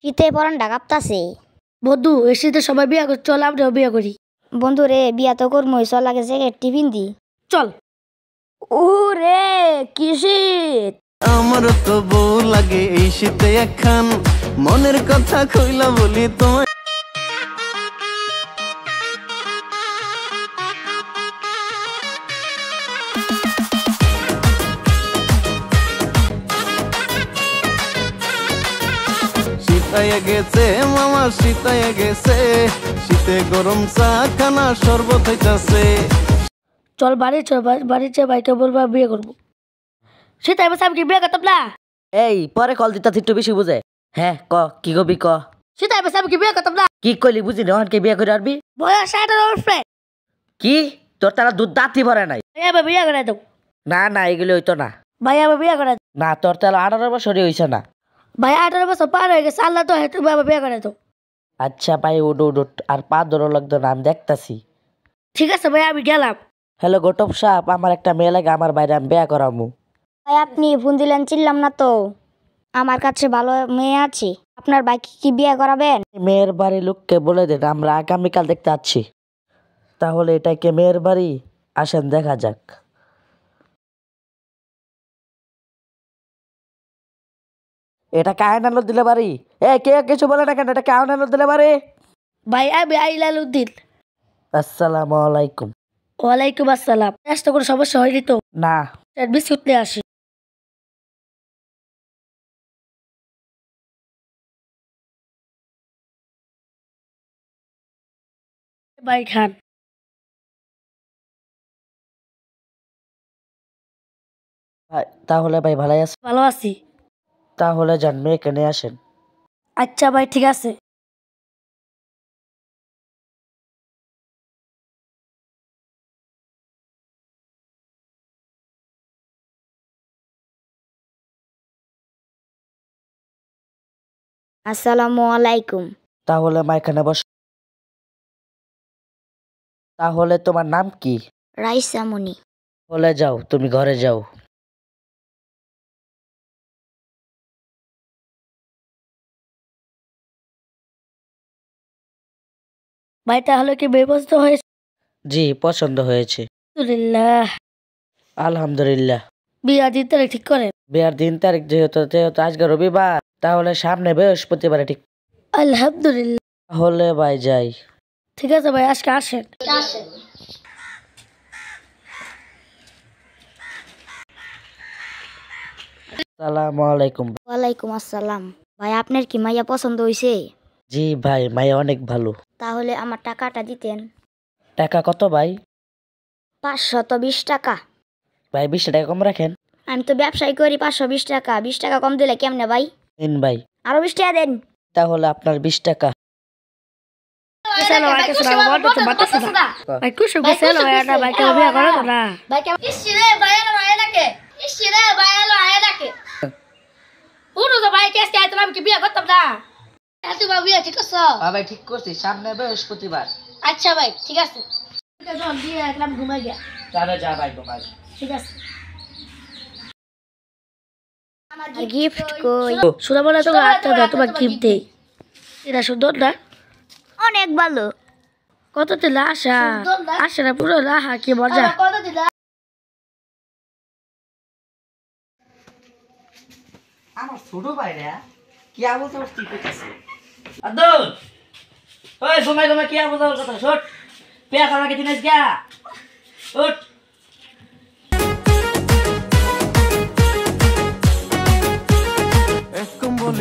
শীতে পরানটা কাঁপতাছে। বন্ধু এই শীতে সবাই বিয়া করে চল আমরাও বিয়া করি। বন্ধু রে বিয়া তো করমই, চল লাগে জ্যাকেট টিফিন দি চল। ওরে কি শীত! আমার তো বউ লাগে এই শীতে একখান, মনের কথা কইলা বলি তোমায়। শীতায় গেছে মামা শীতায় গেছে, শীতে গরম চা খানা শরবত হইতাছে। চল বাড়ির ভাইকে বলবা বিয়ে করবো। শীতে বসে আমি কি বিয়ে করতাম না? এই পরে কল দিতা একটু বেশি বুঝে। হ্যাঁ ক কি কবি ক। শীতে বসে আমি কি বিয়ে করতাম না? কি কইলি বুঝি না, কে বিয়ে করে আরবি? বয়স 18 বছর। কি তোর তারা দুধ দাঁতি ভরে নাই? ভাইয়া বিয়ে করে দাও। না না এগুলো হইতো না। ভাইয়া বিয়ে করে দাও। না তোর তাহলে 18 বছরই হইছে না। ভাই 18 বছর পার হয়ে গেছে, আল্লাহ তো তুমি বাবা বিয়ে করে দাও। আচ্ছা ভাই উঠ আর পা ধরো লাগতো না, আমি দেখতাছি। ঠিক আছে ভাই আমি গেলাম। হ্যালো গোটপ সাহেব, আমার একটা মেয়ে লাগে, আমার বাইরে আমি বিয়ে করামু। ভাই আপনি ফোন দিলেন চিনলাম না তো। আমার কাছে ভালো মেয়ে আছে, আপনার ভাইকে কি বিয়ে করাবেন? মেয়ের বাড়ির লোককে বলে দেন আমরা আগামীকাল দেখতে আসছি। তাহলে এটা কি মেয়ের বাড়ি? আসেন দেখা যাক। এটা কায়নালো দিলে বাড়ি? কে কিছু বলে না কেন, এটা কায়নালো দিলে বাড়ি? ভাই আমি আইলালউদ্দিন। আসসালামু আলাইকুম। ওয়ালাইকুম আসসালাম। আসতে কোনো সমস্যা হয়নি তো? না। বিস্কুট নিয়ে আসি। ভাই খান। তাহলে ভাই ভালো আছে? ভালো আছি। তাহলে যান মেয়েকে নিয়ে আসেন। আচ্ছা ভাই ঠিক আছে। আসসালামু আলাইকুম। তাহলে মা এখানে বস। তাহলে তোমার নাম কি? রাইসামণি। বলে যাও, তুমি ঘরে যাও। ভাই তাহলে কি বিয়ে পছন্দ হয়েছে? জি পছন্দ হয়েছে। আলহামদুলিল্লাহ। আলহামদুলিল্লাহ। বিয়ে দিন তারিখ ঠিক করেন। বিয়ার দিন তারিখ যেহেতু আজকে রবিবার, তাহলে সামনে বৃহস্পতিবারে ঠিক। আলহামদুলিল্লাহ। তাহলে ভাই যাই। ঠিক আছে ভাই আজকে আসেন। আসসালামু আলাইকুম। ওয়ালাইকুম আসসালাম। ভাই আপনার কি মাইয়া পছন্দ হয়েছে? জি ভাই মাইয়া অনেক ভালো। তাহলে আমার টাকাটা দিতেন। টাকা কত ভাই? 520 টাকা। ভাই 20 টাকা কম রাখেন। আমি তো ব্যবসায়ী করি, 520 টাকা। 20 টাকা কম দিলে কেমনে ভাই? নিন ভাই। আরো 20 টাকা দেন। তাহলে আপনার 20 টাকা। ভাই ঠিক করছি, সামনে বৃহস্পতিবার। আচ্ছা ভাই ঠিক আছে। ঘুমাই গিয়া। তাহলে যা ভাই ঘুমাই। ঠিক আছে। গিফট কই? শোনা বলে তোমার আটটা দাও, তোমার গিফট দেই। এটা সুন্দর না? অনেক ভালো। কত দিলে আশা? আশা না পুরো রাহা, কি মজা। আমার ছোট ভাইরা কি আবল তাবল কি করতেছে? আব্দুল ওই সময় কি আবল তাবল কথা শট পেয়া খাওয়া কি দিনস গা উঠ।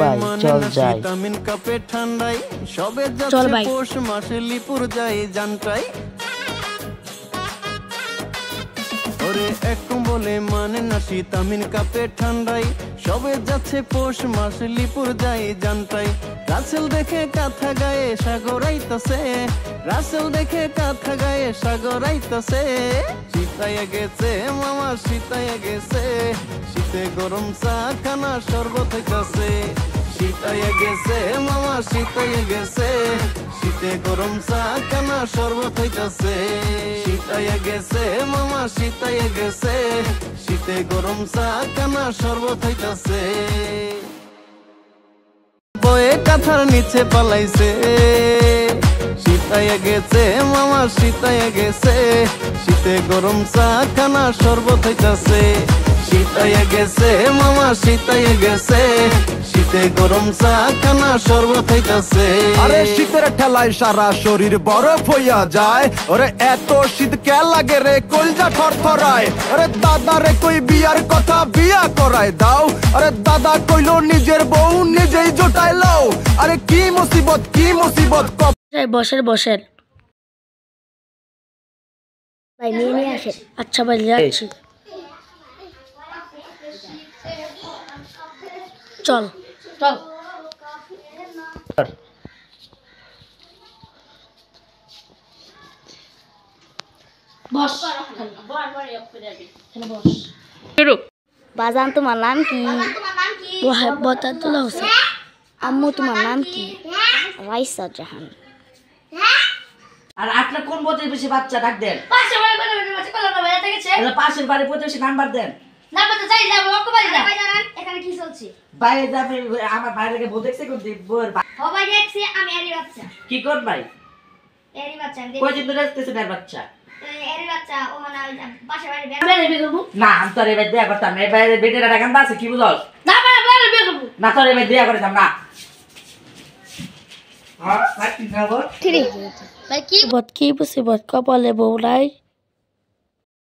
ভাই চল যাই। ভিটামিন কাপে ঠান্ডাই সবে চল যাচ্ছে ভাই। পৌষ মাসে লিপুর যাই জানটাই। ওরে এক বলে মানে না ভিটামিন কাপে ঠান্ডাই সবে যাচ্ছে পৌষ মাসে লিপুর যাই জানটাই। রাসেল দেখে কাঁথা গায়ে সাগর আইতাছে, রাসেল দেখে কাঁথা গায়ে সাগর আইতাছে। শীতায় গেছে মামা শীতায় গেছে, শীতে গরম চা খানা শরবত হইতাছে। শীতায় গেছে মামা শীতায় গেছে, শীতে গরম চা খানা শরবত হইতাছে। শীতায় গেছে মামা শীতায় গেছে, শীতে গরম চা খানা শরবত হইতাছে। লয়ে কাঁথার নিচে পালাইছে শীতায় গেছে মামা শীতায় গেছে শীতে গরম চা খানা শরবত হইতাছে শীতায় গেছে মামা শীতায় গেছে শীতে গরম চা খানা শরবত হইতাছে আরে শীতের ঠেলায় সারা শরীর বরফ হইয়া যায় ওরে এত শীত কে লাগে রে কলজা থরথরায় আরে দাদা রে কই বিয়ার কথা বিয়া করায় দাও আরে দাদা কইলো নিজের বউ নিজেই জোটাই লও আরে কি মুসিবত বসেন বসেন। ভাই মেয়ে নিয়ে আসেন। আচ্ছা ভাই যাচ্ছি। চল চল। বস বাজান তোমার নাম কি? বতাতুল্লাহ হোসেন। আম্মু তোমার নাম কি? রাইসা জাহান। আর আপনার কোন প্রতিবেশী বাচ্চা ডাক দেন? পাশে বাড়ি বাচ্চা কলা বাবা এটা গেছে। তাহলে পাশের বাড়ির প্রতিবেশী নাম্বার দেন। নাম্বার তো চাই যাব ওকে বাড়ি যা। ভাই জানেন এখানে কি চলছে? বাইরে যাবে আমার বাইরে বউ দেখছে কোন বউর সবাই দেখছি আমি এরি বাচ্চা। কি কোন ভাই এরি বাচ্চা আমি কয়দিন ধরে আসতেছে না বাচ্চা? এরি বাচ্চা ও মানে পাশে বাড়ি বেরে বিয়ে করব। না আমি তোর এবার বিয়া করতাম না এবার বেটের একটা গান আছে কি বুঝল না বেরে বিয়ে করব। না তোর এবার বিয়া করতাম না। হ্যাঁ কি খবর? ঠিক ভাই কি বত কি মুসিবত কপালে বউ নাই।